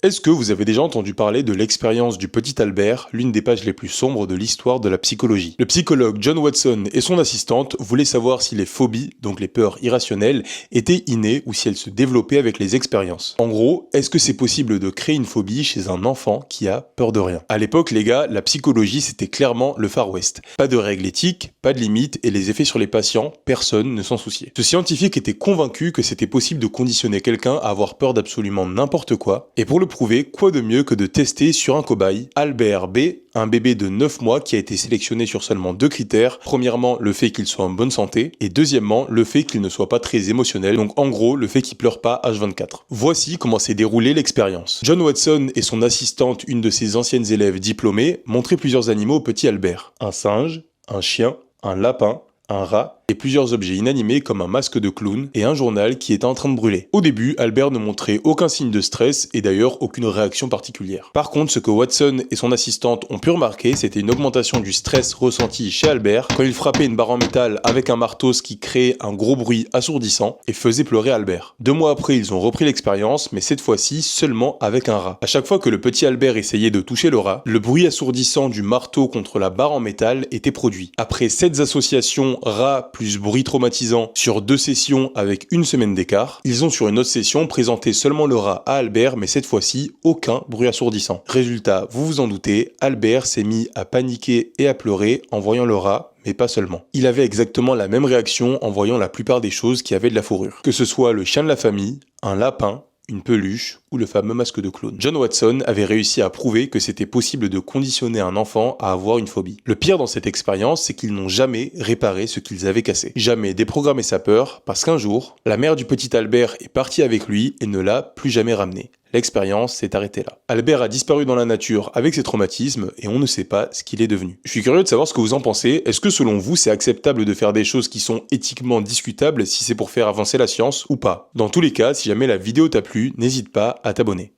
Est-ce que vous avez déjà entendu parler de l'expérience du petit Albert, l'une des pages les plus sombres de l'histoire de la psychologie? Le psychologue John Watson et son assistante voulaient savoir si les phobies, donc les peurs irrationnelles, étaient innées ou si elles se développaient avec les expériences. En gros, est-ce que c'est possible de créer une phobie chez un enfant qui a peur de rien? À l'époque, les gars, la psychologie c'était clairement le Far West. Pas de règles éthiques, pas de limites et les effets sur les patients, personne ne s'en souciait. Ce scientifique était convaincu que c'était possible de conditionner quelqu'un à avoir peur d'absolument n'importe quoi, et pour le prouver, quoi de mieux que de tester sur un cobaye, Albert B, un bébé de 9 mois qui a été sélectionné sur seulement deux critères. Premièrement, le fait qu'il soit en bonne santé, et deuxièmement, le fait qu'il ne soit pas très émotionnel, donc en gros, le fait qu'il pleure pas H24. Voici comment s'est déroulée l'expérience. John Watson et son assistante, une de ses anciennes élèves diplômées, montraient plusieurs animaux au petit Albert. Un singe, un chien, un lapin, un rat et plusieurs objets inanimés comme un masque de clown et un journal qui était en train de brûler. Au début, Albert ne montrait aucun signe de stress et d'ailleurs aucune réaction particulière. Par contre, ce que Watson et son assistante ont pu remarquer, c'était une augmentation du stress ressenti chez Albert quand il frappait une barre en métal avec un marteau, ce qui créait un gros bruit assourdissant et faisait pleurer Albert. 2 mois après, ils ont repris l'expérience, mais cette fois-ci seulement avec un rat. À chaque fois que le petit Albert essayait de toucher le rat, le bruit assourdissant du marteau contre la barre en métal était produit. Après 7 associations rat plus bruit traumatisant sur 2 sessions avec une semaine d'écart, ils ont sur une autre session présenté seulement le rat à Albert, mais cette fois-ci aucun bruit assourdissant. Résultat, vous vous en doutez, Albert s'est mis à paniquer et à pleurer en voyant le rat, mais pas seulement. Il avait exactement la même réaction en voyant la plupart des choses qui avaient de la fourrure. Que ce soit le chien de la famille, un lapin, une peluche ou le fameux masque de clown. John Watson avait réussi à prouver que c'était possible de conditionner un enfant à avoir une phobie. Le pire dans cette expérience, c'est qu'ils n'ont jamais réparé ce qu'ils avaient cassé. Jamais déprogrammé sa peur, parce qu'un jour, la mère du petit Albert est partie avec lui et ne l'a plus jamais ramené. L'expérience s'est arrêtée là. Albert a disparu dans la nature avec ses traumatismes et on ne sait pas ce qu'il est devenu. Je suis curieux de savoir ce que vous en pensez. Est-ce que selon vous, c'est acceptable de faire des choses qui sont éthiquement discutables si c'est pour faire avancer la science ou pas? Dans tous les cas, si jamais la vidéo t'a plu, n'hésite pas à t'abonner.